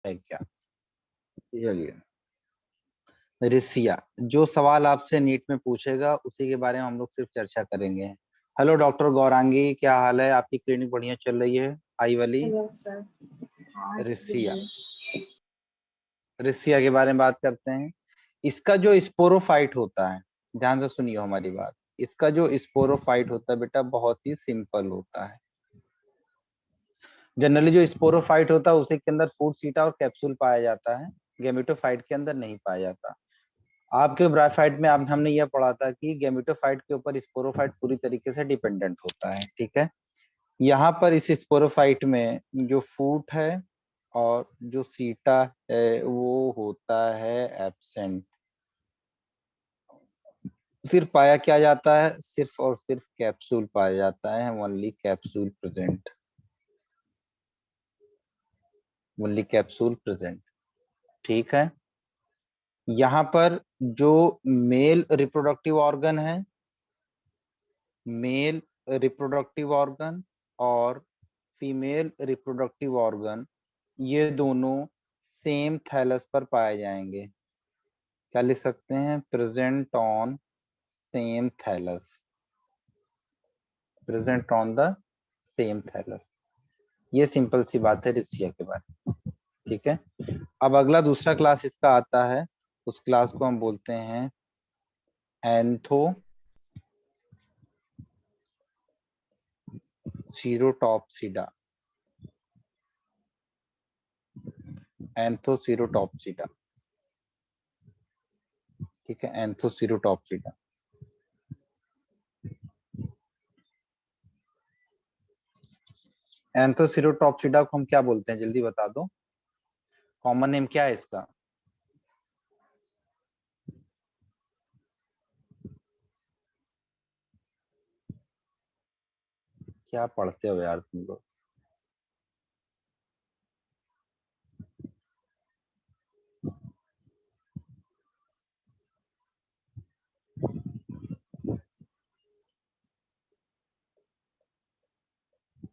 है क्या? चलिए, रिसिया, जो सवाल आपसे नीट में पूछेगा उसी के बारे में हम लोग सिर्फ चर्चा करेंगे। हेलो डॉक्टर गौरांगी, क्या हाल है? आपकी क्लिनिक बढ़िया चल रही है? आई वाली हेलो सर। हाँ रिसिया, रिसिया के बारे में बात करते हैं। इसका जो स्पोरोफाइट होता है, ध्यान से सुनिए हमारी बात। इसका जो स्पोरोफाइट होता है बेटा, बहुत ही सिंपल होता है। जनरली जो स्पोरोफाइट होता है उसी के अंदर फूड, सीटा और कैप्सूल पाया जाता है, गेमेटोफाइट के अंदर नहीं पाया जाता। आपके ब्रायोफाइट में आप हमने यह पढ़ा था कि गेमेटोफाइट के ऊपर स्पोरोफाइट पूरी तरीके से डिपेंडेंट होता है, ठीक है। यहाँ पर इस स्पोरोफाइट में जो फूट है और जो सीटा है वो होता है एब्सेंट। सिर्फ पाया क्या जाता है? सिर्फ और सिर्फ कैप्सूल पाया जाता है, only capsule present, only capsule present, ठीक है। यहाँ पर जो मेल रिप्रोडक्टिव ऑर्गन है, मेल रिप्रोडक्टिव ऑर्गन और फीमेल रिप्रोडक्टिव ऑर्गन, ये दोनों सेम थैलस पर पाए जाएंगे। क्या लिख सकते हैं? Present on same thallus, present on the same thallus. ये सिंपल सी बात है रिसिया के बारे में, ठीक है। अब अगला दूसरा क्लास इसका आता है, उस क्लास को हम बोलते हैं एंथो सीरोटॉप्सिडा, एंथोसीरोटॉप्सिडा, ठीक है, एंथोसीरोटॉप्सिडा। एंथोसीरोटॉप्सिडा को हम क्या बोलते हैं, जल्दी बता दो। कॉमन नेम क्या है इसका? क्या पढ़ते हो यार तुम लोग?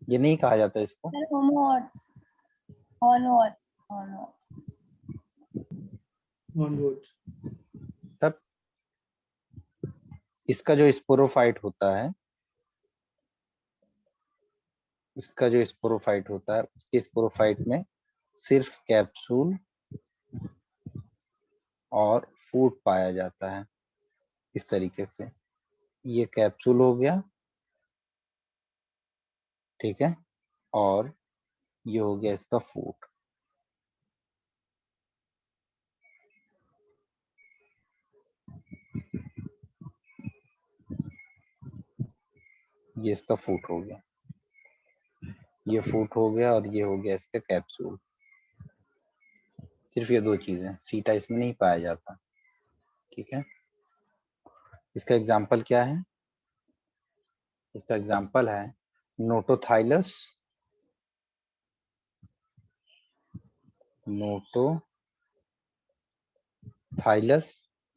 ये नहीं कहा जाता इसको? onwards, onwards, onwards. onwards. तब इसका जो स्पोरोफाइट होता है, इसका जो स्पोरोफाइट होता है, उसके स्पोरोफाइट में सिर्फ कैप्सूल और फूड पाया जाता है। इस तरीके से ये कैप्सूल हो गया, ठीक है, और ये हो गया इसका फूड। ये इसका फूड हो गया, ये फूड हो गया, और ये हो गया इसका कैप्सूल। सिर्फ ये दो चीजें, सीटा इसमें नहीं पाया जाता, ठीक है। इसका एग्जाम्पल क्या है? इसका एग्जाम्पल है नोटोथाइलस, नोटोथाइलस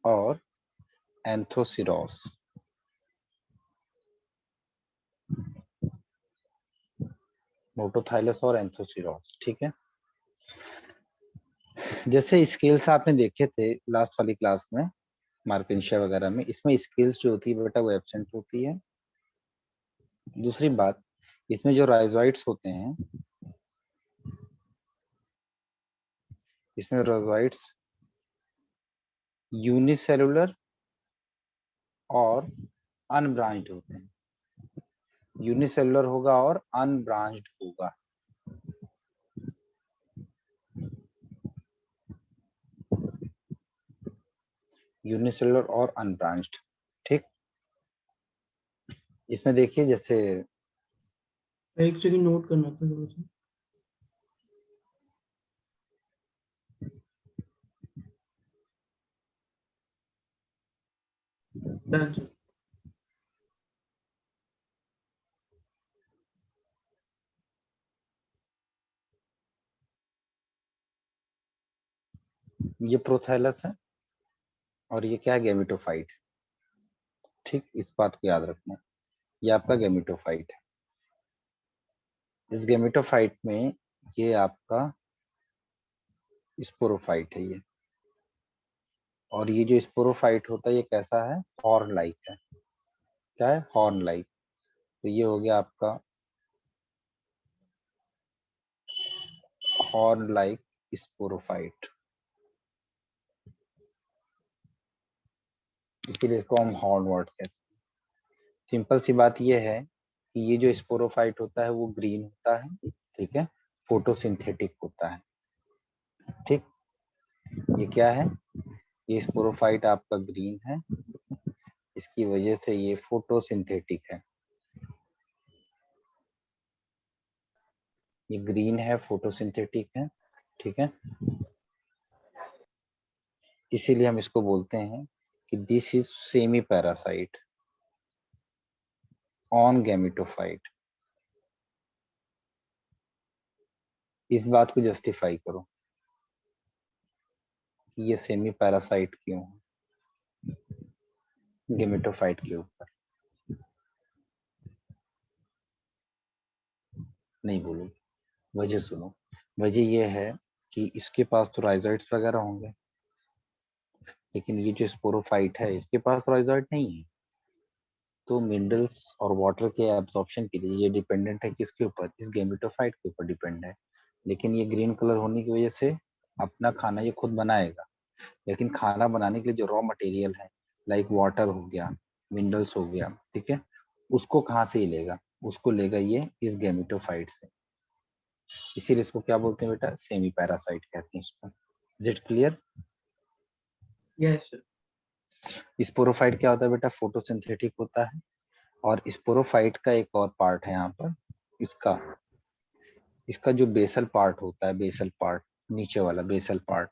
और एंथोसिरोस। नोटोथाइलस और एंथोसिरोस, ठीक है। जैसे स्केल्स आपने देखे थे लास्ट वाली क्लास में, मार्केंशिया वगैरह में, इसमें स्केल्स जो होती है बेटा वो एब्सेंट होती है। दूसरी बात, इसमें जो राइजोइड्स होते हैं, इसमें राइजोइड्स यूनिसेलुलर और अनब्रांच्ड होते हैं। यूनिसेलुलर होगा और अनब्रांच्ड होगा। यूनिसेलुलर और अनब्रांच्ड, ठीक। इसमें देखिए जैसे एक सेकंड नोट करना था थोड़ा सा। Done sir. ये प्रोथैलस है और ये क्या है? गेमिटोफाइट, ठीक। इस बात को याद रखना, ये आपका गेमिटोफाइट है। इस गेमिटोफाइट में ये आपका स्पोरोफाइट है ये। और ये जो स्पोरोफाइट होता है ये कैसा है, हॉर्न लाइक है। क्या है, हॉर्न लाइक। तो ये हो गया आपका हॉर्न लाइक स्पोरोफाइट, इसीलिए इसको हम हॉर्न वर्ड कहते हैं। सिंपल सी बात ये है कि ये जो स्पोरोफाइट होता है वो ग्रीन होता है, ठीक है, फोटोसिंथेटिक होता है। ठीक, ये क्या है, ये स्पोरोफाइट आपका ग्रीन है, इसकी वजह से ये फोटोसिंथेटिक है। ये ग्रीन है, फोटोसिंथेटिक है, ठीक है। इसीलिए हम इसको बोलते हैं कि this is semi parasite on gametophyte. इस बात को जस्टिफाई करो कि ये सेमी पैरासाइट क्यों है गैमेटोफाइट के ऊपर। नहीं बोलो, वजह सुनो। वजह ये है कि इसके पास तो राइजोइड्स वगैरह होंगे, लेकिन ये जो स्पोरोफाइट है इसके पास राइजोइड नहीं है। तो मिनरल्स और वाटर के एब्जॉर्प्शन के लिए ये डिपेंडेंट है किसके ऊपर, इस गैमेटोफाइट के ऊपर डिपेंड है। लेकिन ये ग्रीन कलर होने की वजह से अपना खाना ये खुद बनाएगा, लेकिन खाना बनाने के लिए जो रॉ मटेरियल है, लाइक वाटर हो गया, मिनरल्स हो गया, ठीक है, उसको कहाँ से ही लेगा, उसको लेगा ये इस गैमेटोफाइट से। इसीलिए इसको क्या बोलते हैं बेटा, सेमी पैरासाइट कहते हैं इसको। Is it clear? Yes sir. Sporophyte क्या होता है बेटा, फोटोसिंथेटिक होता है। और स्पोरोफाइट का एक और पार्ट है यहाँ पर, इसका इसका जो बेसल पार्ट होता है, बेसल पार्ट, नीचे वाला बेसल पार्ट,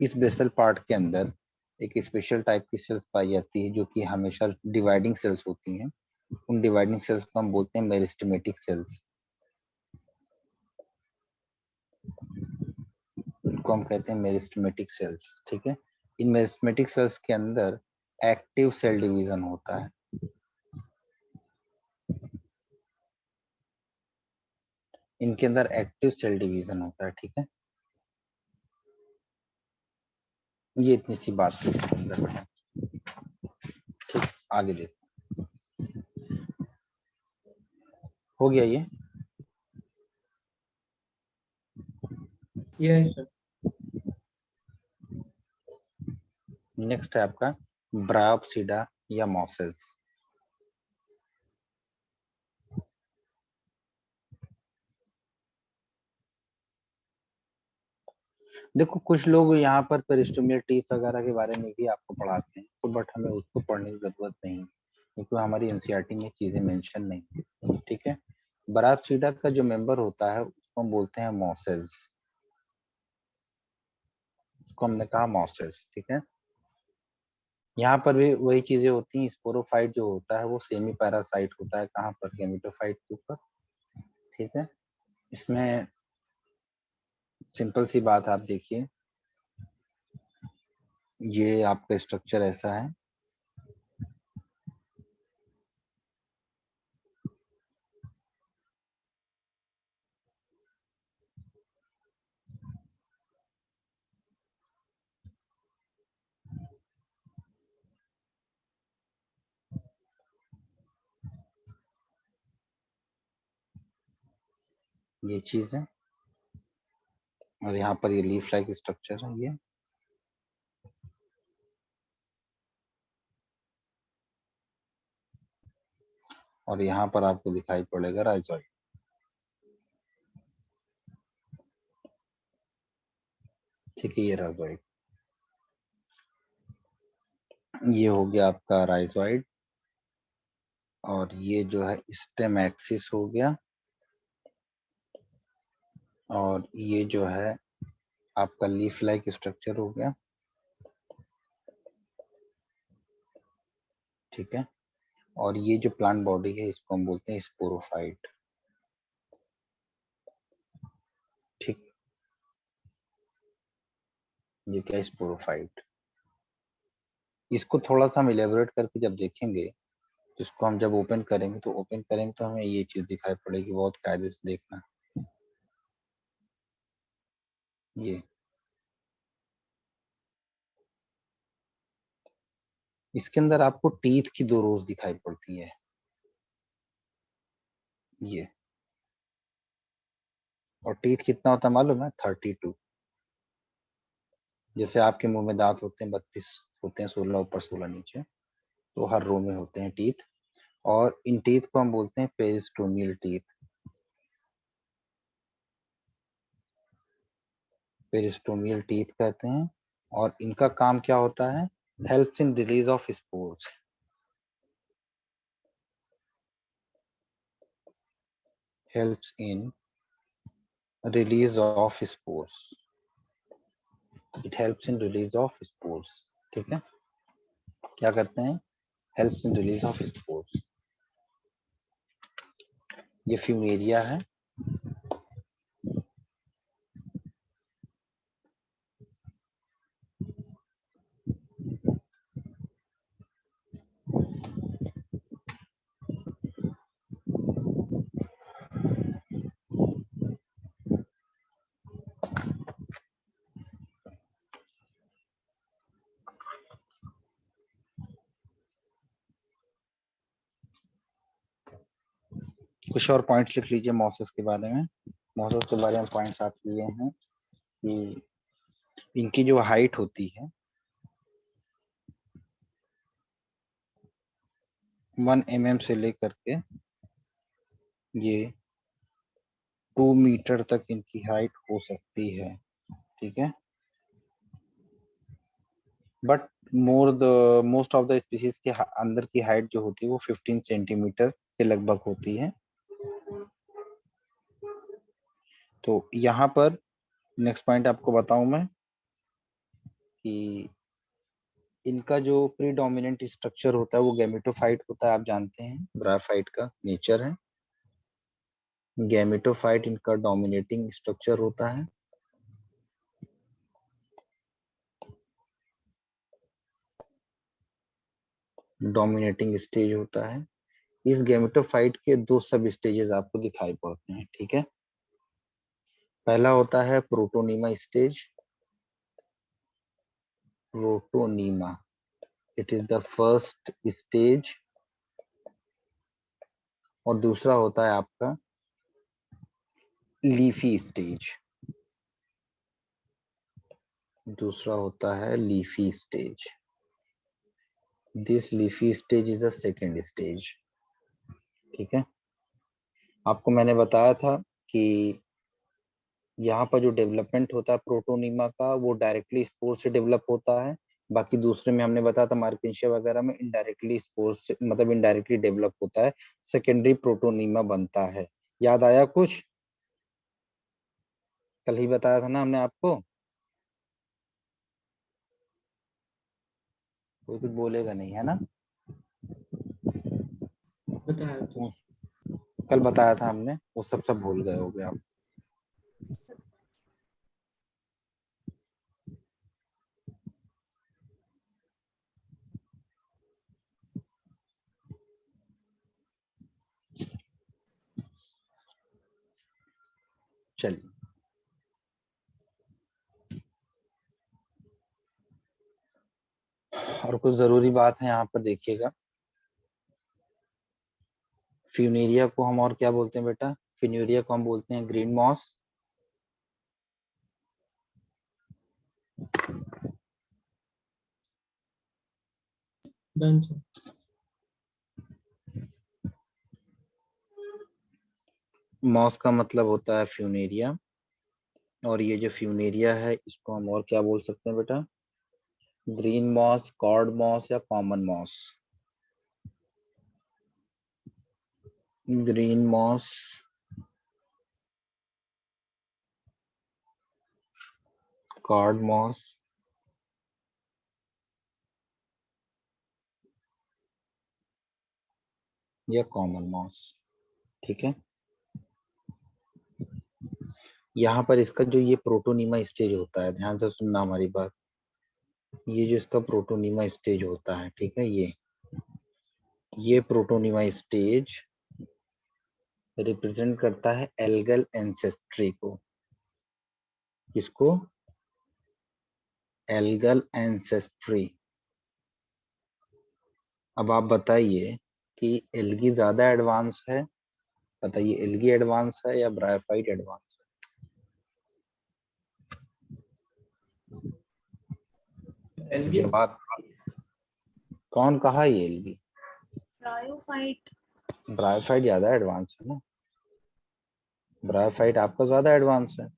इस बेसल पार्ट के अंदर एक स्पेशल टाइप की सेल्स पाई जाती है जो कि हमेशा डिवाइडिंग सेल्स होती हैं। उन डिवाइडिंग सेल्स को हम बोलते हैं मेरिस्टेमेटिक सेल्स। उनको हम कहते हैं मेरिस्टेमेटिक सेल्स, ठीक है। इन मेरिस्टेमेटिक सेल्स के अंदर एक्टिव सेल डिवीजन होता है। इनके अंदर एक्टिव सेल डिवीजन होता है, ठीक है। ये इतनी सी बात है इसके अंदर बेटा। ठीक, आगे देखो, हो गया ये। Yes sir. नेक्स्ट है आपका ब्रायोप्सिडा या मॉसेस। देखो कुछ लोग यहाँ पर पेरिस्टोमियल टीथ वगैरह के बारे में भी आपको पढ़ाते हैं, तो बट हमें उसको पढ़ने की जरूरत नहीं है, क्योंकि हमारी एनसीईआरटी में चीजें मेंशन नहीं है, ठीक है। ब्रायोप्सिडा का जो मेंबर होता है उसको हम बोलते हैं मॉसेस। उसको हमने कहा मॉसेस, ठीक है। यहाँ पर भी वही चीजें होती हैं। स्पोरोफाइट जो होता है वो सेमी पैरासाइट होता है, कहाँ पर, गैमेटोफाइट के ऊपर, ठीक है। इसमें सिंपल सी बात आप देखिए, ये आपका स्ट्रक्चर ऐसा है, ये चीज है। और यहाँ पर ये लीफ लाइक स्ट्रक्चर है ये। और यहाँ पर आपको दिखाई पड़ेगा राइजोइड, ठीक है, ये राइजोइड। ये हो गया आपका राइजोइड। और ये जो है स्टेम एक्सिस हो गया। और ये जो है आपका लीफ लाइक स्ट्रक्चर हो गया, ठीक है। और ये जो प्लांट बॉडी है इसको हम बोलते हैं स्पोरोफाइट, ठीक। ये क्या, स्पोरोफाइट। इसको थोड़ा सा हम इलेबोरेट करके जब देखेंगे, तो इसको हम जब ओपन करेंगे तो हमें ये चीज दिखाई पड़ेगी, बहुत कायदे से देखना। ये इसके अंदर आपको टीथ की 2 रोज दिखाई पड़ती है, ये। और टीथ कितना होता है मालूम है? 32। जैसे आपके मुंह में दांत होते हैं 32 होते हैं, 16 ऊपर 16 नीचे, तो हर रो में होते हैं टीथ। और इन टीथ को हम बोलते हैं पेरिस्टोमियल टीथ। पेरिस्टोमियल टीथ कहते हैं। और इनका काम क्या होता है? Helps in release of spores. Helps in release of spores. It helps in release of spores. ठीक है, क्या करते हैं? Helps in release of spores. ये फ्यूमेरिया है। कुछ और पॉइंट्स लिख लीजिए मॉसेस के बारे में। मॉसेस के बारे में पॉइंट्स आप लिए हैं कि इनकी जो हाइट होती है 1 mm से लेकर के ये 2 मीटर तक इनकी हाइट हो सकती है। ठीक है, but most of the species के अंदर की हाइट जो होती है वो 15 सेंटीमीटर के लगभग होती है। तो यहाँ पर नेक्स्ट पॉइंट आपको बताऊं मैं कि इनका जो प्रीडोमिनेंट स्ट्रक्चर होता है वो गैमेटोफाइट होता है। आप जानते हैं ब्रायोफाइट का नेचर है। गैमेटोफाइट इनका डोमिनेटिंग स्ट्रक्चर होता है। डोमिनेटिंग स्टेज होता है। इस गैमेटोफाइट के 2 सब स्टेजेस आपको दिखाई पड़ते हैं। ठीक है, पहला होता है protonema stage. Protonema, it is the first stage. और दूसरा होता है आपका लीफी स्टेज। दूसरा होता है leafy stage. This leafy stage is the second stage. ठीक है, आपको मैंने बताया था कि यहाँ पर जो डेवलपमेंट होता है प्रोटोनीमा का वो डायरेक्टली स्पोर से डेवलप होता है। बाकी दूसरे में हमने बताया था मार्किंशिया वगैरह में इनडायरेक्टली स्पोर से, मतलब इनडायरेक्टली डेवलप होता है, सेकेंडरी प्रोटोनीमा बनता है। याद आया कुछ? कल ही बताया था ना हमने आपको। कोई कुछ बोलेगा नहीं, है ना? बताया तो। कल बताया था हमने, वो सब भूल गए होगे आप। चलिए, और कुछ जरूरी बात है यहाँ पर देखिएगा। फ्यूनेरिया को हम और क्या बोलते हैं बेटा? फ्यूनेरिया को हम बोलते हैं green moss. Done sir. Moss का मतलब होता है फ्यूनेरिया। और ये जो फ्यूनेरिया है इसको हम और क्या बोल सकते हैं बेटा? ग्रीन मॉस, कॉर्ड मॉस या common moss. Green moss, cord moss या कॉमन मॉस। ठीक है, यहाँ पर इसका जो ये प्रोटोनीमा स्टेज होता है, ध्यान से सुनना हमारी बात। ये जो इसका प्रोटोनीमा स्टेज होता है, ठीक है, ये प्रोटोनीमा स्टेज रिप्रेजेंट करता है एल्गल एंसेस्ट्री को। किसको? Algal ancestry. अब आप बताइए कि एल्गी ज्यादा एडवांस है, बताइए एल्गी एडवांस है या ब्रायोफाइट एडवांस है? एल्गी। जवाब। कौन कहा ये एल्गी? ब्रायोफाइट। ब्रायोफाइट ज्यादा एडवांस है ना, ब्रायोफाइट आपका ज्यादा एडवांस है।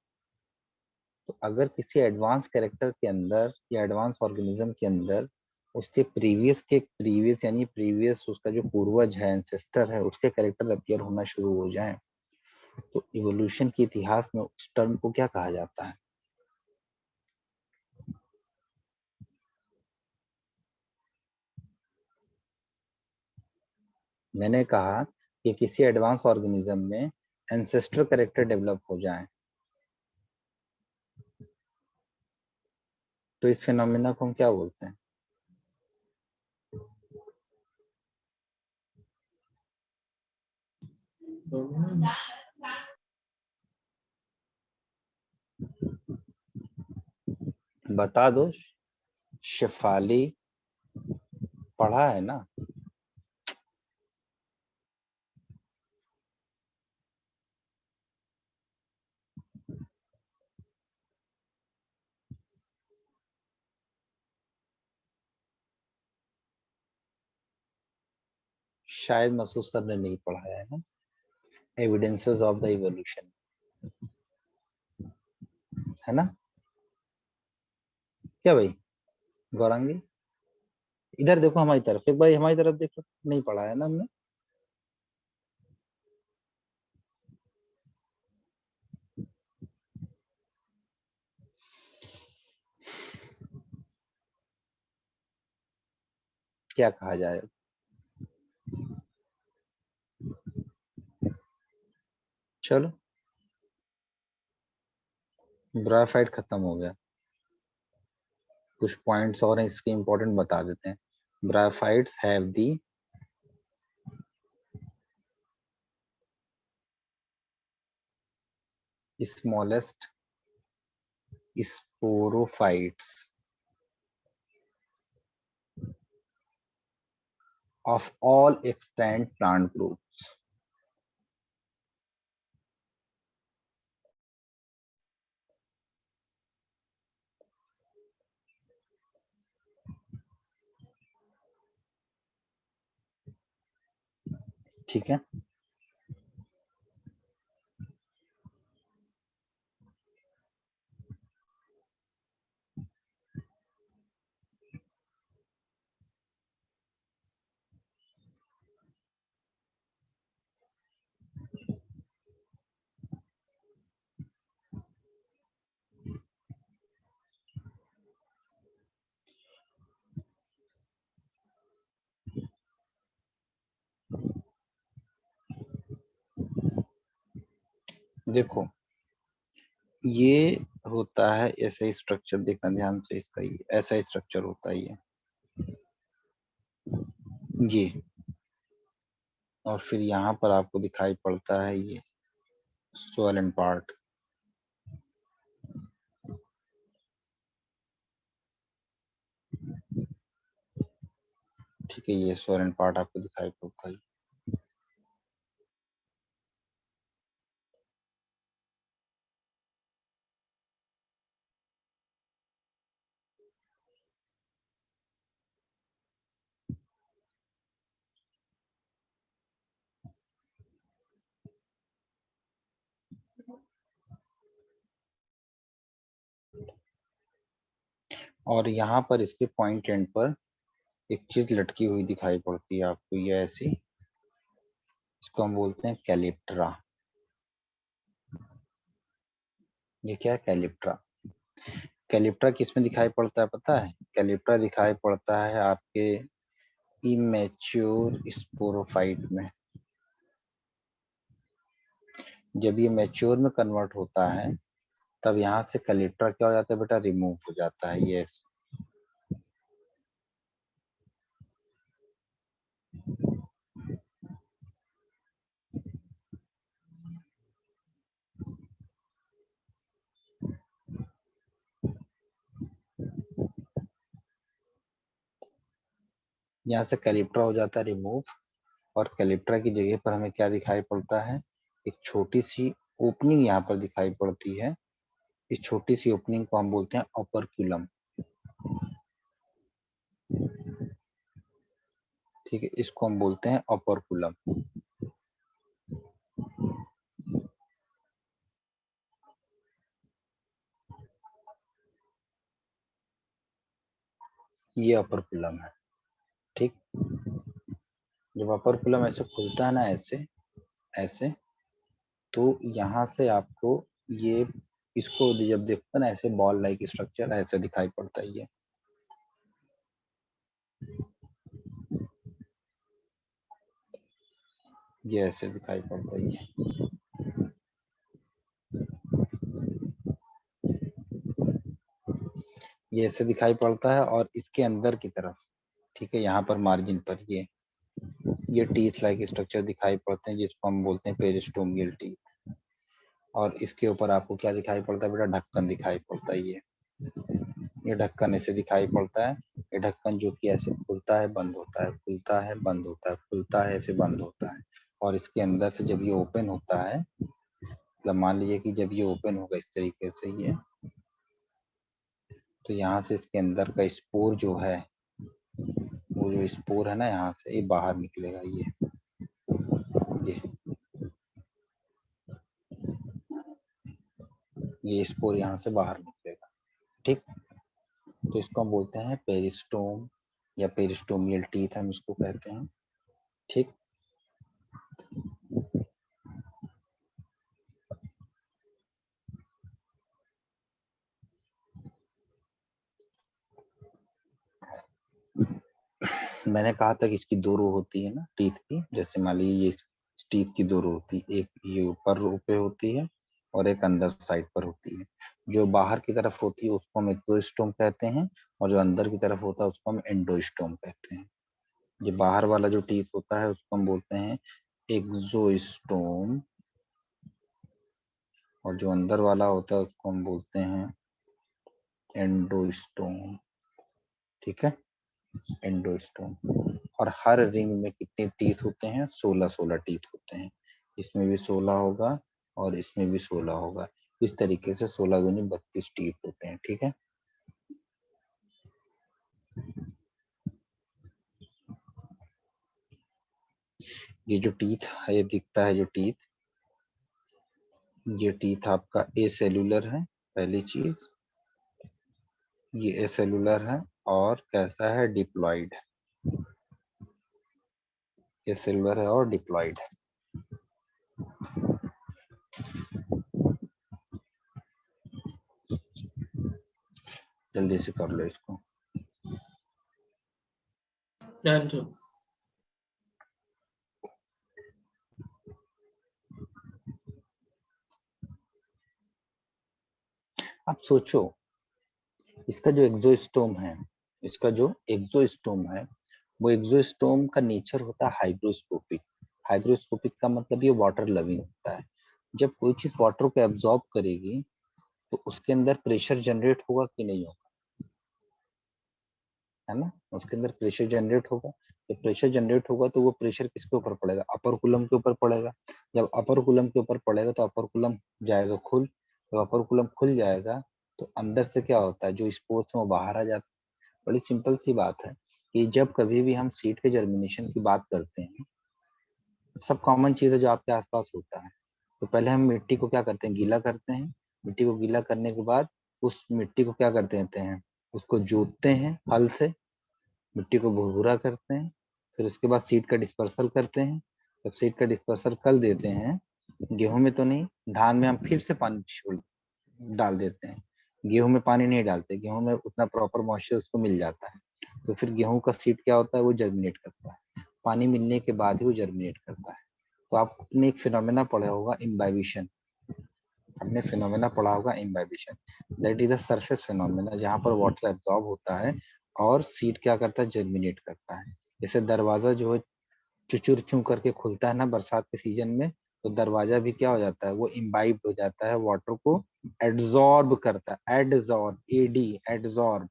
तो अगर किसी एडवांस कैरेक्टर के अंदर या एडवांस ऑर्गेनिज्म के अंदर उसके प्रीवियस यानी प्रीवियस उसका जो पूर्वज है, एंसेस्टर है, उसके कैरेक्टर अपीयर होना शुरू हो जाएं, तो इवोल्यूशन के इतिहास में उस टर्म को क्या कहा जाता है? मैंने कहा कि किसी एडवांस ऑर्गेनिज्म में एंसेस्टर कैरेक्टर डेवलप हो जाए तो इस फिनोमिना को हम क्या बोलते हैं? बता दो। शेफाली, पढ़ा है ना? शायद मसूद सर ने नहीं पढ़ाया है ना, एविडेंसेस ऑफ द इवोल्यूशन, है ना? क्या भाई गौरांगी, इधर देखो हमारी तरफ, एक बार हमारी तरफ देखो, नहीं पढ़ा है ना हमने? क्या कहा जाए? चलो, ब्रायोफाइट खत्म हो गया। कुछ पॉइंट्स और हैं इसके इंपॉर्टेंट बता देते हैं। Bryophytes have the smallest sporophytes of all extant plant groups. ठीक है, देखो ये होता है ऐसा ही स्ट्रक्चर, देखना ध्यान से, इसका ये ऐसा ही स्ट्रक्चर होता है ये, और फिर यहाँ पर आपको दिखाई पड़ता है ये स्वोलन पार्ट। ठीक है, ये स्वोलन पार्ट आपको दिखाई पड़ता है। और यहाँ पर इसके पॉइंट एंड पर एक चीज लटकी हुई दिखाई पड़ती है आपको, ये ऐसी, इसको हम बोलते हैं कैलिप्ट्रा। ये क्या है? कैलिप्ट्रा। कैलिप्ट्रा किस में दिखाई पड़ता है पता है? कैलिप्ट्रा दिखाई पड़ता है आपके इमेच्योर स्पोरोफाइट में। जब ये मैच्योर में कन्वर्ट होता है तब यहाँ से कैलिप्ट्रा क्या हो जाता है बेटा? रिमूव हो जाता है। ये यहाँ से कैलिप्ट्रा हो जाता है रिमूव, और कैलिप्ट्रा की जगह पर हमें क्या दिखाई पड़ता है, एक छोटी सी ओपनिंग यहाँ पर दिखाई पड़ती है। इस छोटी सी ओपनिंग को हम बोलते हैं ओपर्क्यूलम। ठीक है, इसको हम बोलते हैं ओपर्क्यूलम। ये ओपर्क्यूलम है। ठीक, जब ओपर्क्यूलम ऐसे खुलता है ना, ऐसे ऐसे, तो यहाँ से आपको ये, इसको जब देखते हैं ना ऐसे बॉल लाइक स्ट्रक्चर ऐसे दिखाई पड़ता है। ये ऐसे दिखाई पड़ता है। ये ऐसे दिखाई पड़ता है, और इसके अंदर की तरफ, ठीक है, यहाँ पर मार्जिन पर ये टीथ लाइक स्ट्रक्चर दिखाई पड़ते हैं, जिसको हम बोलते हैं पेरिस्टोमियल टीथ। और इसके ऊपर आपको क्या दिखाई पड़ता है बेटा, ढक्कन दिखाई पड़ता है। ये ढक्कन ऐसे दिखाई पड़ता है। ये ढक्कन जो कि ऐसे खुलता है, बंद होता है, खुलता है, बंद होता है, खुलता है, ऐसे बंद होता है। और इसके अंदर से जब ये ओपन होता है, मतलब मान लीजिए कि जब ये ओपन होगा इस तरीके से ये, तो यहाँ से इसके अंदर का स्पोर जो है, वो जो स्पोर है ना, यहाँ से ये बाहर निकलेगा। ये स्पोर यहाँ से बाहर निकलेगा। ठीक, तो इसको हम बोलते हैं पेरिस्टोम या पेरिस्टोमियल टीथ हम इसको कहते हैं। ठीक, मैंने कहा था कि इसकी दो रो होती है ना टीथ की, जैसे मान लीजिए ये टीथ की दो रो होती है, एक ये ऊपर रो पे होती है और एक अंदर साइड पर होती है। जो बाहर की तरफ होती है उसको हम एक्सोस्टोम कहते हैं, और जो अंदर की तरफ होता है उसको हम एंडोस्टोम कहते हैं। ये बाहर वाला जो टीथ होता है उसको हम बोलते हैं एक्सोस्टोम, और जो अंदर वाला होता है उसको हम बोलते हैं एंडोस्टोम। ठीक है, एंडोस्टोम। और हर रिंग में कितने टीथ होते हैं, 16 टीथ होते हैं। इसमें भी 16 होगा और इसमें भी 16 होगा। इस तरीके से 16 दूनी 32 टीथ होते हैं। ठीक है, ये जो टीथ है, ये दिखता है जो टीथ, ये टीथ आपका ए सेलुलर है, पहली चीज ये ए सेलुलर है, और कैसा है, डिप्लॉइड। ए सेलुलर है और डिप्लॉइड है। जल्दी से कर लो इसको। Done sir. आप सोचो, इसका जो एक्सोस्टोम है, इसका जो एक्सोस्टोम है, वो एक्सोस्टोम का नेचर होता है हाइग्रोस्कोपिक। हाइग्रोस्कोपिक का मतलब ये वाटर लविंग होता है। जब कोई चीज वाटर को एब्जॉर्ब करेगी तो उसके अंदर प्रेशर जनरेट होगा कि नहीं होगा, है ना, उसके अंदर प्रेशर जनरेट होगा। जब प्रेशर जनरेट होगा तो वो प्रेशर किसके ऊपर पड़ेगा, अपर कूलम के ऊपर पड़ेगा। जब अपर कूलम के ऊपर पड़ेगा तो अपर कूलम जाएगा खुल। जब अपर कूलम खुल जाएगा तो अंदर से क्या होता है, जो स्पोर्स है वो बाहर आ जाता है। बड़ी सिंपल सी बात है कि जब कभी भी हम सीड के जर्मिनेशन की बात करते हैं, सब कॉमन चीज है जो आपके आसपास होता है। तो पहले हम मिट्टी को क्या करते हैं, गीला करते हैं। मिट्टी को गीला करने के बाद उस मिट्टी को क्या करते हैं, उसको जोतते हैं हल से, मिट्टी को भुरभुरा करते हैं। फिर उसके बाद सीड का डिस्पर्सल करते हैं। जब सीड का डिस्पर्सल कर देते हैं, गेहूं में तो नहीं, धान में हम फिर से पानी छोड़ डाल देते हैं। गेहूं में पानी नहीं डालते, गेहूं में उतना प्रॉपर मॉइस्चर उसको मिल जाता है। तो फिर गेहूं का सीड क्या होता है, वो जर्मिनेट करता है। पानी मिलने के बाद ही वो जर्मिनेट करता है। तो आपने एक फिनोमेना पढ़ा होगा, इम्बाइबिशन। आपने फिनोमेना पढ़ा होगा imbibition, that is the surface phenomena, जहाँ पर वाटर एब्जॉर्ब होता है और सीड क्या करता है, जर्मिनेट करता है। जैसे दरवाजा जो है चुचुर चू करके खुलता है ना बरसात के सीजन में, तो दरवाजा भी क्या हो जाता है, वो इम्बाइब हो जाता है, वाटर को एड्सॉर्ब करता है, एडजॉर्ब, एडी एड्सॉर्ब,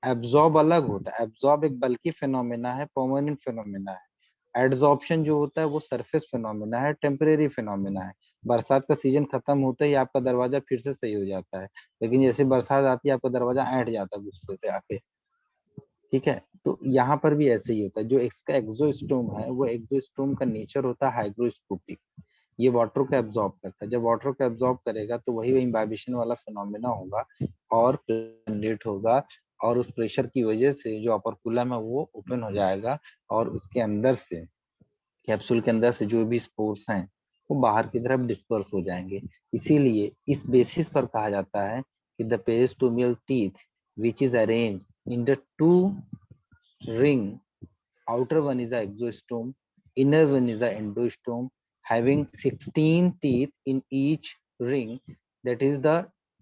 एब्जॉर्ब अलग होता है, एब्जॉर्ब एक बल्कि फिनोमेना है, परमानेंट फिनोमेना है। एड्सॉर्प्शन जो होता है वो सरफेस फिनोमेना है, टेम्परेरी फिनोमेना है। बरसात का सीजन खत्म होते ही आपका दरवाजा फिर से सही हो जाता है, लेकिन जैसे बरसात आती है आपका दरवाजा ऐंठ जाता है गुस्से से आके। ठीक है, तो यहाँ पर भी ऐसे ही होता है। जो इसका एक्सोस्टोम है, वो एक्सोस्टोम का नेचर होता है हाइग्रोस्कोपिक। ये वाटर को एब्जॉर्ब करता है। जब वाटर को एब्जॉर्ब करेगा तो वही इम्बाइबेशन वाला फिनोमेना होगा और जनरेट होगा, और उस प्रेशर की वजह से जो अपरकुलम है वो ओपन हो जाएगा, और उसके अंदर से, कैप्सूल के अंदर से जो भी स्पोर्स हैं वो बाहर की तरफ डिस्पर्स हो जाएंगे। इसीलिए इस बेसिस पर कहा जाता है कि the peristomial teeth which is arrange in the two ring, outer one is the exostome, inner one is the endostome, having 16 teeth in each ring, that is the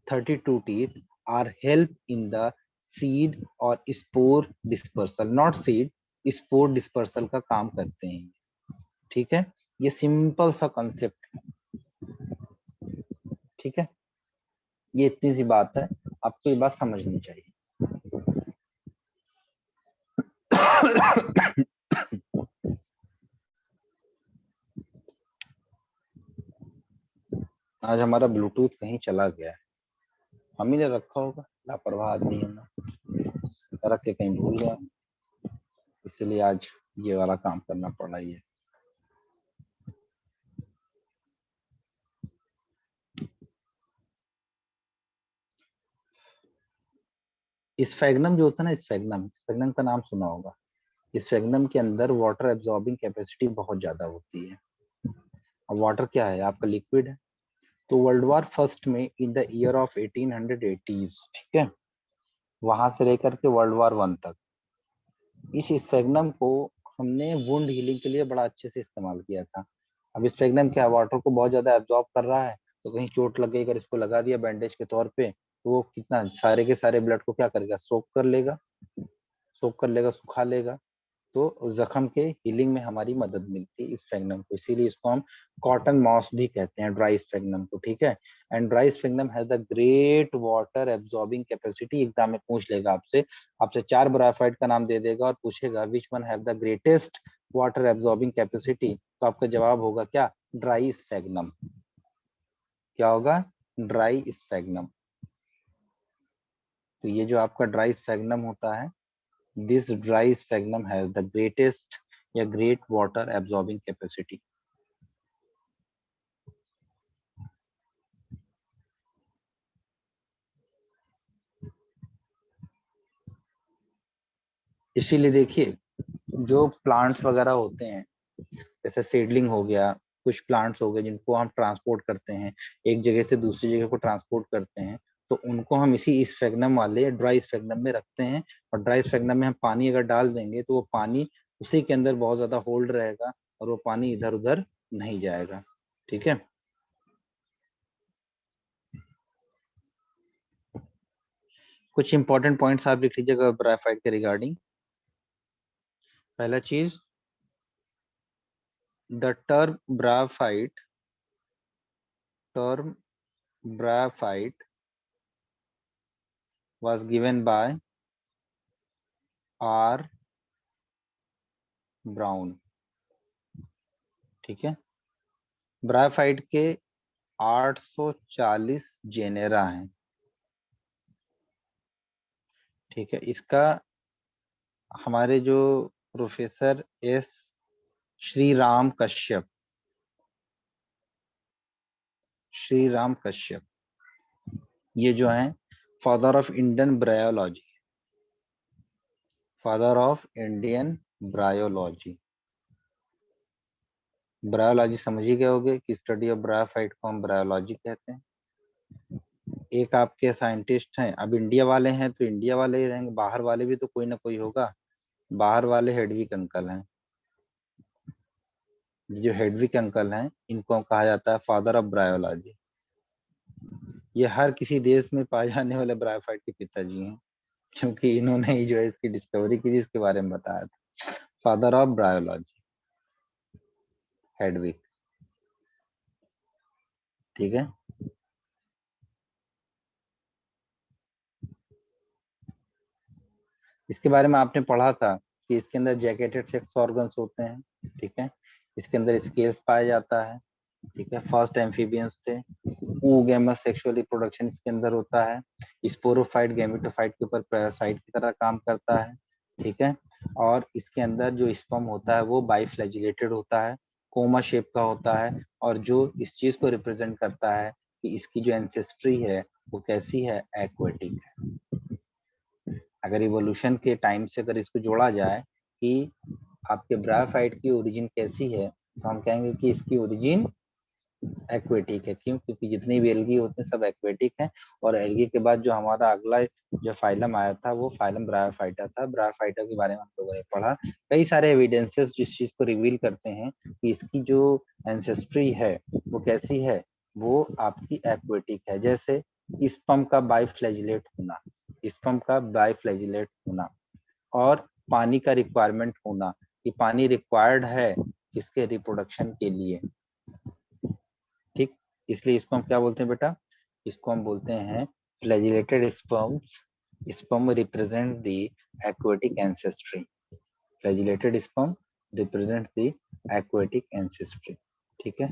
32 teeth, are help in the seed or spore dispersal, not seed, spore dispersal का काम करते हैं। ठीक है, ये simple सा concept. ठीक है, ये इतनी सी बात है, आपको ये बात समझनी चाहिए। आज हमारा ब्लूटूथ कहीं चला गया है, हम ही ने रखा होगा, लापरवाह आदमी है ना, रख के कहीं भूल गया, इसलिए आज ये वाला काम करना पड़ा। ये स्फेग्नम जो होता है ना, स्फेग्नम, स्फेग्नम का नाम सुना होगा। स्फेग्नम के अंदर वाटर एब्जॉर्बिंग कैपेसिटी बहुत ज्यादा होती है। अब वाटर क्या है, आपका लिक्विड है। तो वर्ल्ड वॉर फर्स्ट में in the year of 1880s, ठीक है, वहां से लेकर के वर्ल्ड वॉर वन तक इस स्फेग्नम को हमने वुंड हीलिंग के लिए बड़ा अच्छे से इस्तेमाल किया था। अब स्फेग्नम क्या, वाटर को बहुत ज्यादा एब्जॉर्ब कर रहा है, तो कहीं चोट लग गई, अगर इसको लगा दिया बैंडेज के तौर पे, तो वो कितना सारे के सारे ब्लड को क्या करेगा, सोक कर लेगा, सोक कर लेगा, सुखा लेगा। तो जख्म के हीलिंग में हमारी मदद मिलती है स्फेग्नम को, इसीलिए इसको हम कॉटन मॉस भी कहते हैं, ड्राई स्फेग्नम को। ठीक है, and dry स्फेग्नम has the great water absorbing capacity. Exam में पूछ लेगा आपसे, आपसे 4 ब्राफाइट का नाम दे देगा और पूछेगा which one have the greatest water absorbing capacity, तो आपका जवाब होगा क्या, ड्राई स्फेग्नम। क्या होगा, ड्राई स्फेग्नम। तो ये जो आपका ड्राई स्फेग्नम होता है, this dry sphagnum has the greatest या great water absorbing capacity. इसीलिए देखिए, जो प्लांट्स वगैरह होते हैं, जैसे सीडलिंग हो गया, कुछ प्लांट्स हो गए जिनको हम ट्रांसपोर्ट करते हैं, एक जगह से दूसरी जगह को ट्रांसपोर्ट करते हैं, तो उनको हम इसी स्फेग्नम वाले ड्राई स्फेग्नम में रखते हैं। और ड्राई स्फेग्नम में हम पानी अगर डाल देंगे तो वो पानी उसी के अंदर बहुत ज्यादा होल्ड रहेगा, और वो पानी इधर उधर नहीं जाएगा। ठीक है, कुछ इंपॉर्टेंट पॉइंट्स आप लिख लीजिएगा ब्राफाइट के रिगार्डिंग। पहला चीज, the term graphite was given by R. Brown। ठीक है, ग्राफाइट के 840 जेनेरा हैं। ठीक है, इसका हमारे जो प्रोफेसर एस श्रीराम कश्यप, श्रीराम कश्यप, ये जो है father of Indian bryology, father of Indian bryology. Bryology समझ ही गए होगे कि स्टडी ऑफ ब्रायोफाइट को हम ब्रायोलॉजी कहते हैं। एक आपके साइंटिस्ट हैं, अब इंडिया वाले हैं तो इंडिया वाले ही रहेंगे, बाहर वाले भी तो कोई ना कोई होगा। बाहर वाले हेडविक अंकल हैं। जो हेडविक अंकल हैं, इनको कहा जाता है फादर ऑफ ब्रायोलॉजी। ये हर किसी देश में पाए जाने वाले ब्रायोफाइट के पिताजी हैं, क्योंकि इन्होंने ही जो है इसकी डिस्कवरी की थी, इसके बारे में बताया था। Father of bryology, Hedwig. ठीक है, इसके बारे में आपने पढ़ा था कि इसके अंदर जैकेटेड सेक्स ऑर्गन्स होते हैं, ठीक है। इसके अंदर स्केल्स पाया जाता है, ठीक है। फर्स्ट एम्फीबियंस थे। oogamous सेक्सुअल रिप्रोडक्शन इसके अंदर होता है। स्पोरोफाइट गैमेटोफाइट के ऊपर पैरासाइट की तरह काम करता है, ठीक है। और इसके अंदर जो स्पर्म होता है वो बाइफ्लैजिलेटेड होता है, कोमा शेप का होता है, और जो इस चीज को रिप्रेजेंट करता है कि इसकी जो एंसेस्ट्री है वो कैसी है, एक्वेटिक है। अगर इवोल्यूशन के टाइम से अगर इसको जोड़ा जाए कि आपके ब्रायोफाइट की ओरिजिन कैसी है, तो हम कहेंगे कि इसकी ओरिजिन एक्वेटिक है। क्यों? क्योंकि जितने भी एल्गी होते हैं सब एक्वेटिक हैं। और एल्गी के बाद जो हमारा अगला जो फाइलम आया था वो फाइलम ब्रायोफाइटा था। ब्रायोफाइटा के बारे में हम लोगों ने पढ़ा। कई सारे एविडेंसेस जिस चीज को रिवील करते हैं कि इसकी जो एंसेस्ट्री है वो कैसी है, वो आपकी एक्वेटिक है। जैसे स्पर्म का बाइफ्लैजिलेट होना, स्पर्म का बाइफ्लैजिलेट होना, और पानी का रिक्वायरमेंट होना, कि पानी रिक्वायर्ड है किसके रिप्रोडक्शन के लिए, ठीक। इसलिए इसको हम क्या बोलते हैं बेटा, इसको हम बोलते हैं flagellated sperms. Sperm represent the aquatic ancestry. Flagellated sperm represent the aquatic ancestry, ठीक है।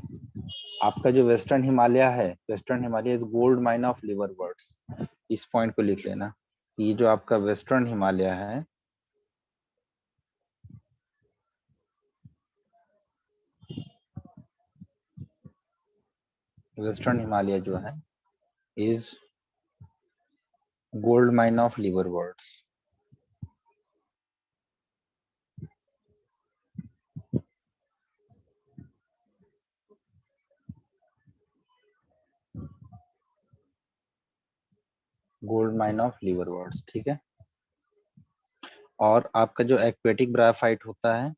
आपका जो वेस्टर्न हिमालय है, western Himalaya is gold mine of liver birds. इस पॉइंट को लिख लेना। ये जो आपका वेस्टर्न हिमालय है, वेस्टर्न हिमालय जो है is gold mine of liver birds. Gold mine of liver birds, ठीक है। और आपका जो एक्वेटिक ब्रायोफाइट होता है,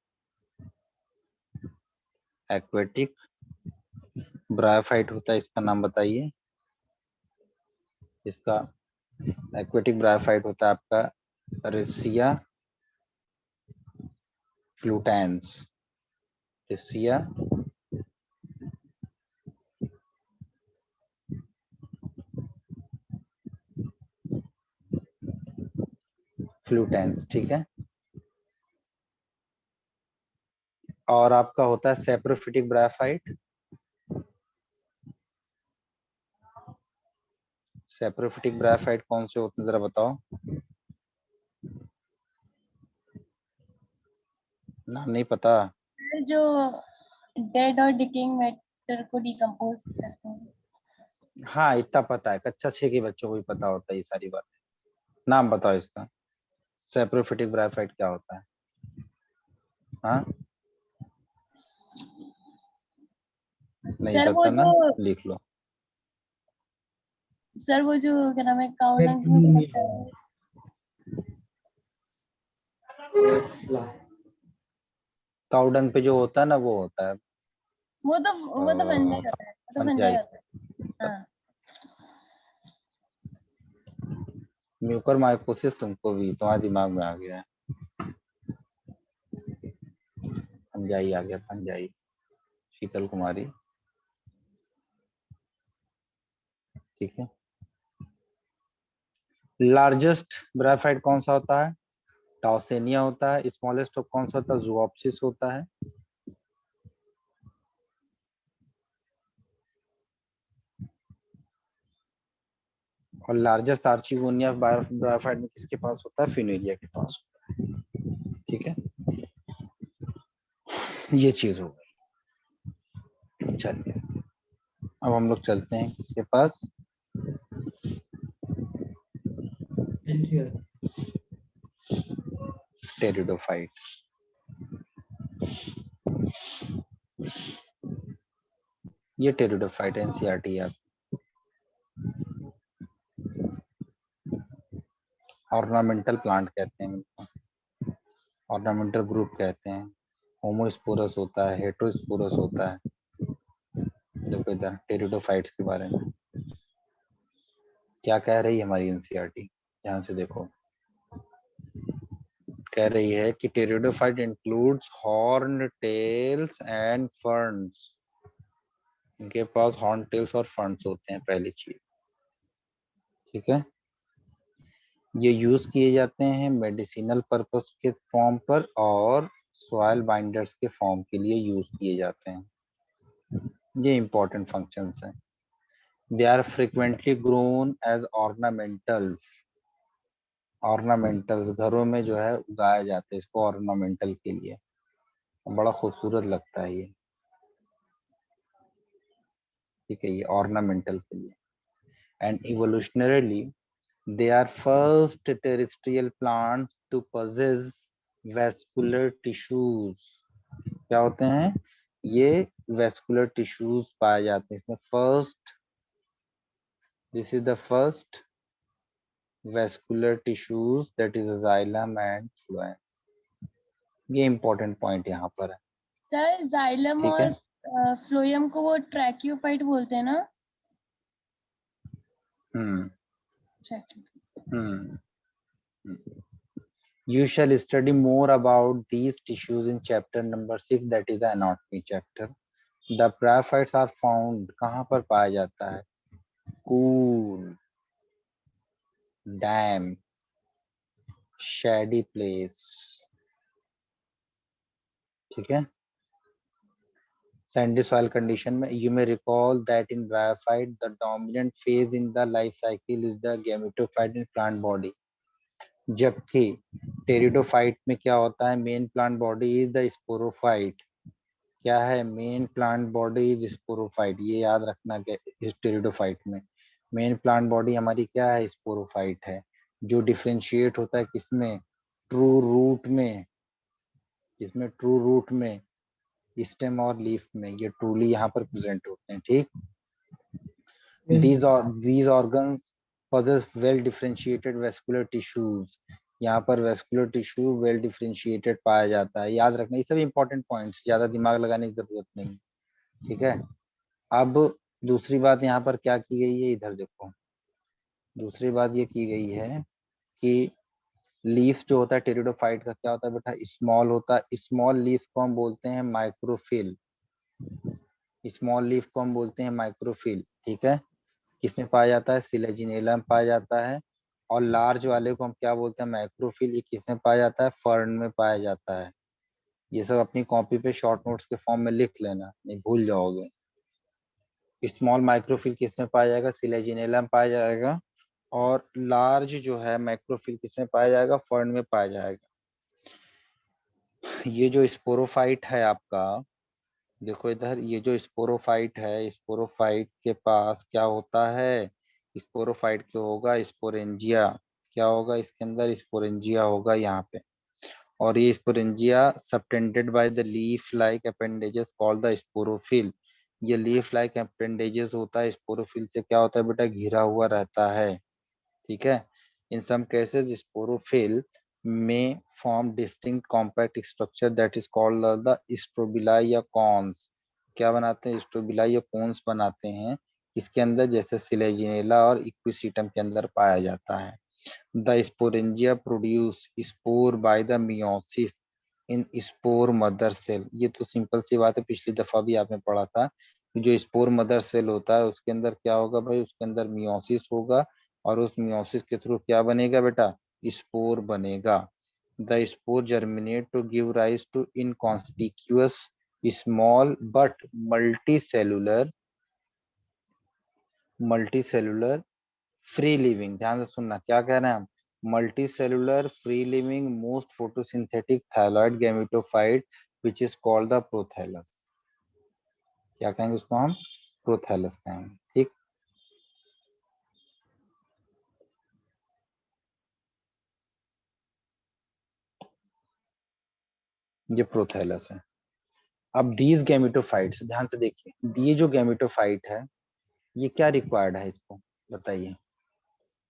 एक्वेटिक ब्रायोफाइट होता है, इसका नाम बताइए। इसका एक्वेटिक ब्रायोफाइट होता है आपका रेसिया फ्लूटेंस। रेसिया फ्लूटेंस, ठीक है। और आपका होता है सेप्रोफिटिक ब्रायोफाइट। सेप्रोफिटिक ब्रायोफाइट कौन से होते हैं जरा बताओ, नाम नहीं पता? जो डेड और डिकेइंग मैटर को डिकम्पोज करते हैं। हाँ इतना पता है, कक्षा 6 के बच्चों को भी पता होता है ये सारी बात। नाम बताओ इसका, सेप्रोफिटिक ब्रायोफाइट क्या होता है? हाँ नहीं सर वो पता ना, जो लिख लो। सर वो जो क्या नाम है, काउ डंग में Maximum होता है। काउडंग पे जो होता है ना वो होता है वो तो फंजाई होता है, वो तो फंजाई फंजाई। होता है। हाँ। म्यूकर माइकोसिस तुमको भी तुम्हारे दिमाग में आ गया है। फंजाई आ गया, फंजाई। शीतल कुमारी, ठीक है। लार्जेस्ट ब्रायोफाइट कौन सा होता है? टाउसेनिया होता है। स्मॉलेस्ट कौन सा होता है? ज़ूओप्सिस होता है। और लार्जेस्ट आर्चिगोनिया ब्रायोफाइट में किसके पास होता है? फिनेरिया के पास होता है, ठीक है। ये चीज हो गई। चलिए अब हम लोग चलते हैं किसके पास, NCR. टेरिडोफाइट। ये टेरिडोफाइट एनसीईआरटी है। ऑर्नामेंटल प्लांट कहते हैं इनको, ऑर्नामेंटल ग्रुप कहते हैं। होमोस्पोरस होता है, हेटेरोस्पोरस होता है। देखो इधर टेरिडोफाइट्स के बारे में क्या कह रही है हमारी एनसीईआरटी, ध्यान से देखो। कह रही है कि pteridophyte includes horsetails and ferns. इनके पास हॉर्न टेल्स और फर्न्स होते हैं, पहली चीज, ठीक है। ये यूज किए जाते हैं मेडिसिनल पर्पस के फॉर्म पर और सॉइल बाइंडर्स के फॉर्म के लिए यूज किए जाते हैं। ये इंपॉर्टेंट फंक्शंस हैं। They are frequently grown as ornamentals. Ornamentals घरों में जो है उगाया जाता है इसको ऑर्नामेंटल के लिए, बड़ा खूबसूरत लगता है ये। ठीक है, ये ऑर्नामेंटल के लिए। And evolutionarily they are first terrestrial plants to possess vascular tissues। क्या होते हैं ये? vascular tissues पाए जाते हैं इसमें। First, this is the first vascular tissues that is xylem and phloem। ये इंपॉर्टेंट पॉइंट यहाँ पर है। सर जाइलम ठीक और है, फ्लोएम को वो ट्रैक्योफाइट बोलते हैं ना? हम्म ट्रैक्यो। हम्म You shall study more about these tissues in chapter number 6, that is the anatomy chapter। The brachyphytes are found कहाँ पर पाया जाता है? Cool, damp, shady place। ठीक है, sandy soil condition में। You may recall that in bryophyte the dominant phase in the life cycle is the gametophyte in plant body। जबकि pteridophyte में क्या होता है? Main plant body is the sporophyte. क्या है? Main plant body is sporophyte. ये याद रखना कि इस टेरिडोफाइट में मेन प्लांट बॉडी हमारी क्या है? स्पोरोफाइट है। जो डिफ्रेंशिएट होता है किसमें? ट्रू रूट में। किसमें? ट्रू रूट में, स्टेम और लीफ में। ये ट्रूली यहाँ पर प्रेजेंट होते हैं। ठीक, these organs possess well differentiated vascular tissues। यहाँ पर वेस्कुलर टिश्यू वेल डिफरेंशिएटेड पाया जाता है। याद रखना, ये सब इंपॉर्टेंट पॉइंट्स, ज्यादा दिमाग लगाने की जरूरत नहीं। ठीक है, अब दूसरी बात यहाँ पर क्या की गई है, इधर देखो। दूसरी बात ये की गई है कि लीफ जो होता है टेरिडोफाइट का क्या होता है बेटा? स्मॉल होता है। स्मॉल लीफ को हम बोलते हैं माइक्रोफिल। स्मॉल लीफ को हम बोलते हैं माइक्रोफिल। ठीक है, किसमें पाया जाता है? सिलेजिनेला में पाया जाता है। और लार्ज वाले को हम क्या बोलते हैं? मैक्रोफिल। ये किसमें पाया जाता है? फर्न में पाया जाता है। ये सब अपनी कॉपी पे शॉर्ट नोट्स के फॉर्म में लिख लेना, नहीं भूल जाओगे। स्मॉल माइक्रोफिल किसमें पाया जाएगा? सिलेजिनेला में पाया जाएगा। और लार्ज जो है मैक्रोफिल किसमें पाया जाएगा? फर्न में पाया जाएगा। ये जो स्पोरोफाइट है आपका, देखो इधर, ये जो स्पोरोफाइट है, स्पोरोफाइट के पास क्या होता है? स्पोरोफाइट के होगा स्पोरेंजिया। क्या होगा इसके अंदर? स्पोरेंजिया होगा यहाँ पे। और ये sporangia subtended by the leaf like appendages called the sporophyll. ये लीफ लाइक अपेंडेजेस होता है, स्पोरोफिल से क्या होता है बेटा? घिरा हुआ रहता है। ठीक है, इन सम केसेस स्पोरोफिल में form distinct compact structure that is called the strobili या कॉन्स। क्या बनाते हैं? स्ट्रोबिलाई या कॉन्स बनाते हैं। इसके अंदर जैसे सिलेजिनेला और इक्विसीटम के अंदर पाया जाता है। The sporangia produce spore by the meiosis in spore mother cell. ये तो सिंपल सी बात है, पिछली दफा भी आपने पढ़ा था कि जो स्पोर मदर सेल होता है उसके अंदर क्या होगा भाई? उसके अंदर मियोसिस होगा। और उस मियोसिस के थ्रू क्या बनेगा बेटा? स्पोर बनेगा। The spore germinate to give rise to inconspicuous small but multicellular free living. ध्यान से सुनना, क्या कह रहे हैं हम? Multicellular free living most photosynthetic thalloid gametophyte which is called the prothallus. क्या कहेंगे उसको हम? प्रोथैलस कहेंगे। ठीक, ये प्रोथैलस है। अब दीज गैमेटोफाइट्स, ध्यान से देखिए, ये जो गैमेटोफाइट है ये क्या रिक्वायर्ड है इसको? बताइए।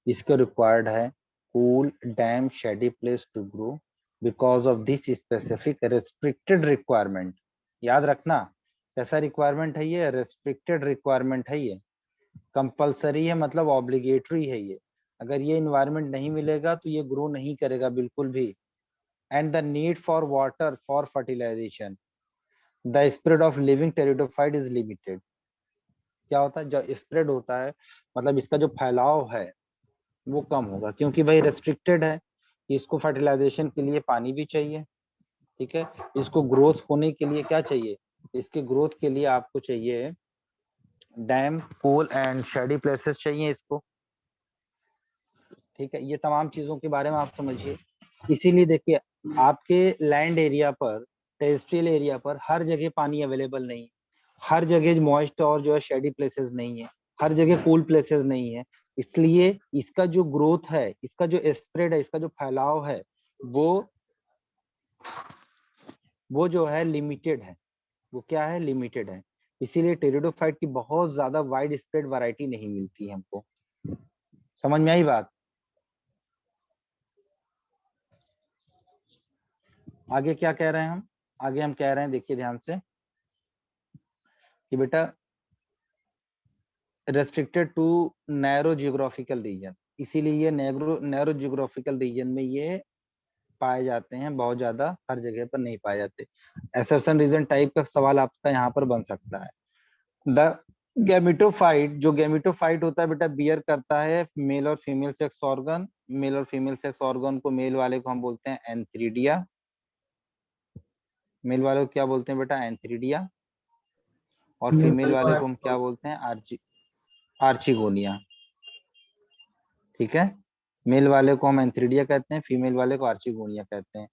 इसको रिक्वायर्ड है cool damp shady place to grow because of this specific restricted requirement. याद रखना, कैसा रिक्वायरमेंट है ये? रेस्ट्रिक्टेड रिक्वायरमेंट है ये। कंपलसरी है मतलब ऑब्लिगेटरी है ये। अगर ये इन्वायरमेंट नहीं मिलेगा तो ये ग्रो नहीं करेगा बिल्कुल भी। And the need for water for fertilisation. The spread of living pteridophyte is limited. क्या होता है? जब स्प्रेड होता है मतलब इसका जो फैलाव है, वो कम होगा, क्योंकि भाई रेस्ट्रिक्टेड है। इसको फर्टिलाइजेशन के लिए पानी भी चाहिए, ठीक है। इसको ग्रोथ होने के लिए क्या चाहिए, इसके ग्रोथ के लिए आपको चाहिए dam, pool and shady places चाहिए इसको, ठीक है। ये तमाम चीजों के बारे में आप समझिए। इसीलिए देखिए, आपके लैंड एरिया पर, टेरेस्ट्रियल एरिया पर हर जगह पानी अवेलेबल नहीं है, हर जगह मॉइस्ट और जो है शेडी प्लेसेस नहीं है, हर जगह कूल प्लेसेस नहीं है। इसलिए इसका जो ग्रोथ है, इसका जो स्प्रेड है, इसका जो फैलाव है, वो जो है लिमिटेड है। वो क्या है, लिमिटेड है। इसीलिए टेरिडोफाइट की बहुत ज्यादा वाइड स्प्रेड वैरायटी नहीं मिलती है हमको। समझ में आई बात? आगे क्या कह रहे हैं हम? आगे हम कह रहे हैं, देखिए ध्यान से, कि बेटा restricted to narrow geographical region. इसीलिए ये नैरो जियोग्राफिकल रीजन में ये पाए जाते हैं, बहुत ज्यादा हर जगह पर नहीं पाए जाते। एसर्शन रीजन टाइप का सवाल आपका यहाँ पर बन सकता है। द गैमिटोफाइट, जो गैमिटोफाइट होता है बेटा, बियर करता है मेल और फीमेल सेक्स ऑर्गन। मेल और फीमेल सेक्स ऑर्गन को, मेल वाले को हम बोलते हैं एंथ्रीडिया। मेल वाले को क्या बोलते हैं बेटा, एंथ्रीडिया। और फीमेल वाले को हम क्या बोलते हैं, आर्चिगोनिया, ठीक है। मेल वाले को हम एंथ्रीडिया कहते हैं, फीमेल वाले को आर्चिगोनिया कहते हैं।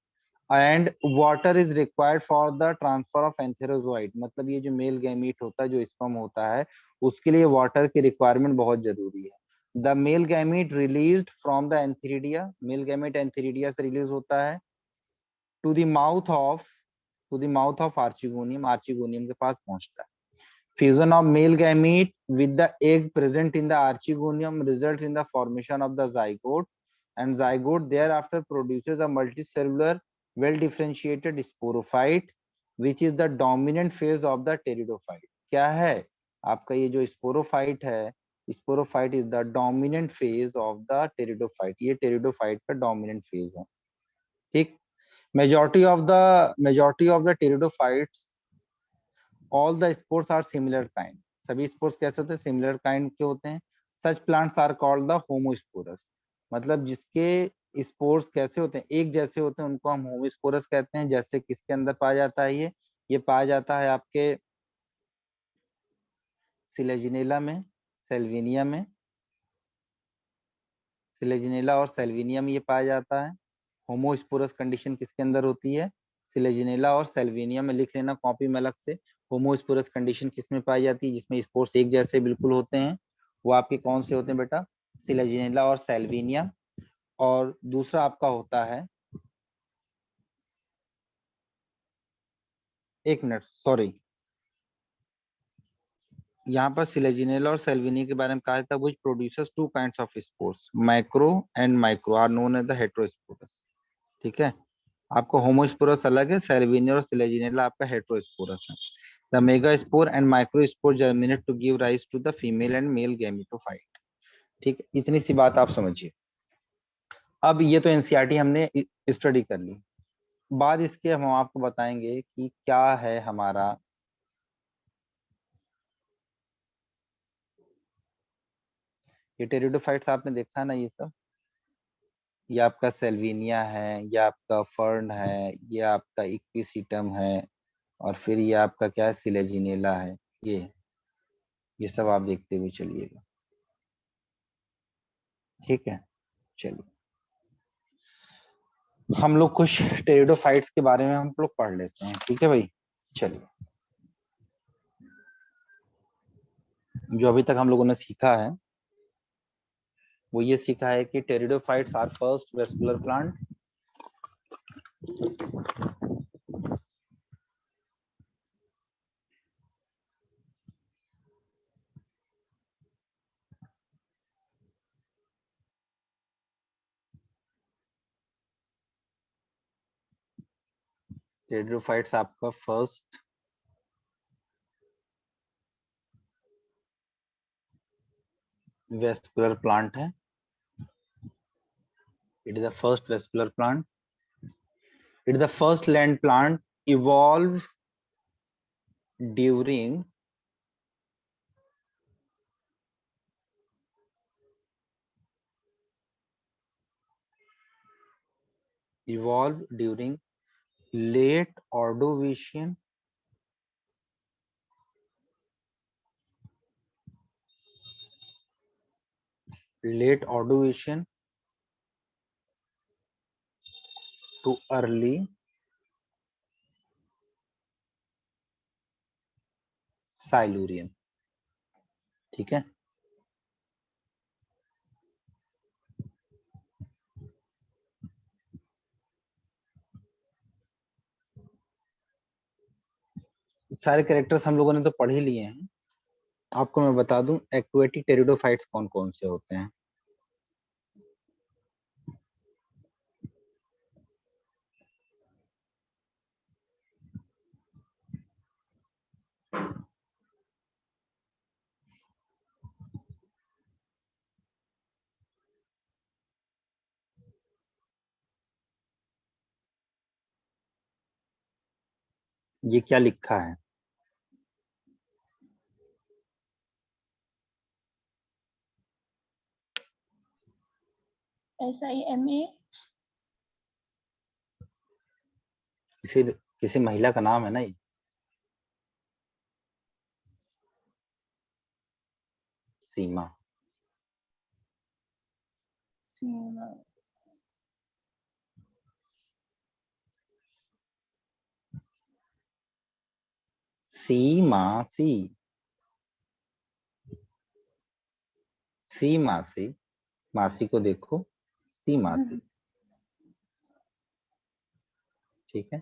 And water is required for the transfer of antherozoid, मतलब ये जो मेल गैमीट होता है, जो स्पर्म होता है, उसके लिए वाटर की रिक्वायरमेंट बहुत जरूरी है। The male gamete released from the antheridia, male gamete antheridia से रिलीज होता है to the mouth of archegonium, archegonium के पास पहुंचता है। Fusion of male gamete with the egg present in the archegonium results in the formation of the zygote, and zygote thereafter produces a multicellular, well differentiated sporophyte, which is the dominant phase of the pteridophyte. क्या है आपका ये जो sporophyte है, sporophyte is the dominant phase of the pteridophyte. ये pteridophyte का dominant phase है, ठीक। Majority of the pteridophytes, all the spores are similar kind. सभी स्पोर्स कैसे होते हैं, सिमिलर काइंड के होते हैं। Such plants are called the homosporous, मतलब जिसके स्पोर्स कैसे होते हैं, एक जैसे होते हैं, उनको हम होमोस्पोरस कहते हैं। जैसे किसके अंदर पाया जाता है, ये पाया जाता है आपके सिलेजिनेला में, सेल्विनिया में, सिलेजिनेला और सेल्विनिया में ये पाया जाता है। होमोस्पोरस कंडीशन किसके अंदर होती है, सिलेजिनेला और सेल्विनिया में। लिख लेना कॉपी में अलग से, होमोस्पोरस कंडीशन किसमें पाई जाती है, जिसमें स्पोर्स एक जैसे बिल्कुल होते हैं। वो आपके कौन से होते हैं बेटा, सिलेजिनेला और सेल्विनिया। और दूसरा आपका होता है, एक मिनट सॉरी, यहाँ पर सिलेजिनेला और सेल्विनिया के बारे में कहा था, which producers two kinds of spores, macro and micro, are known as the heterosporous, ठीक है। आपको होमोस्पोरस अलग है, सेल्विनिया और सिलेजिनेला आपका हेटेरोस्पोरस है। The megaspore and microspore germinate to give rise to the female and male gametophyte, ठीक है। इतनी सी बात आप समझिए। अब ये तो एनसीईआरटी हमने स्टडी कर ली। बाद इसके हम आपको बताएंगे कि क्या है हमारा ये टेरिडोफाइट्स, आपने देखा ना ये सब, ये आपका सेल्विनिया है, ये आपका फर्न है, ये आपका इक्विसिटम है, और फिर ये आपका क्या है, सिलेजिनेला है। ये सब आप देखते हुए चलिएगा, ठीक है। चलिए हम लोग कुछ टेरिडोफाइट्स के बारे में हम लोग पढ़ लेते हैं, ठीक है भाई। चलिए, जो अभी तक हम लोगों ने सीखा है, वो ये सीखा है कि pteridophytes are first vascular plant. Pteridophytes आपका फर्स्ट वेस्कुलर प्लांट है। It is the first vascular plant, it is the first land plant evolve during evolved during late Ordovician to early Silurian। ठीक है, सारे कैरेक्टर्स हम लोगों ने तो पढ़ ही लिए हैं। आपको मैं बता दूं एक्वेटिक टेरिडोफाइट्स कौन कौन से होते हैं। ये क्या लिखा है? SIMA। किसी महिला का नाम है ना ये? सीमा। सीमा। सीमासी। सीमासी, मासी को देखो, सीमासी। ठीक है,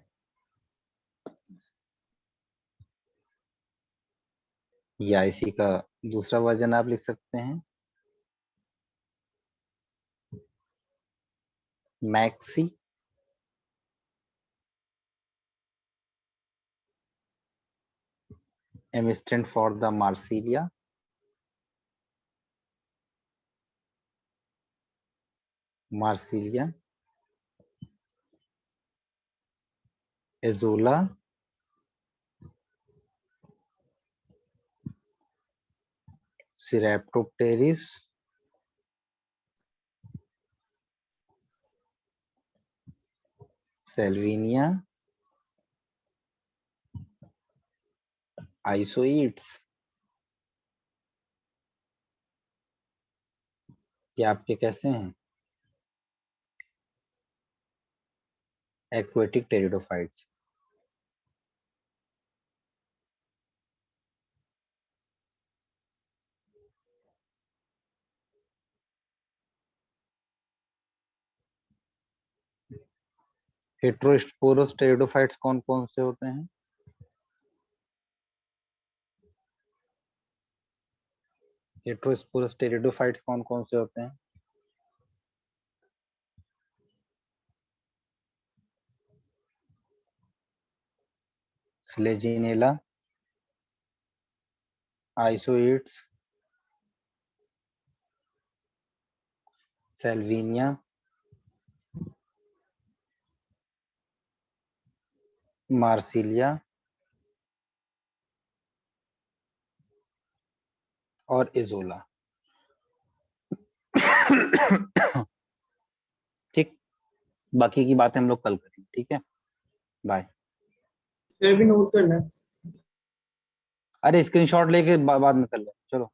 या इसी का दूसरा वर्जन आप लिख सकते हैं maxi. M stand for the Marsilia। Marsilia, Azolla, Cirripteris, Salvinia, Isoids। ये आपके कैसे हैं? Aquatic pteridophytes. हेट्रोस्पोरस टेरिडोफाइट्स कौन कौन से होते हैं? हेट्रोस्पोरस टेरिडोफाइट्स कौन कौन से होते हैं? स्लेजिनेला, आइसोइड्स, सेल्विनिया, मार्सिलिया और एजोला। ठीक, बाकी की बातें हम लोग कल करेंगे। ठीक है, बाय। फिर भी नोट करना है। अरे स्क्रीनशॉट लेके बाद में कर लो, चलो।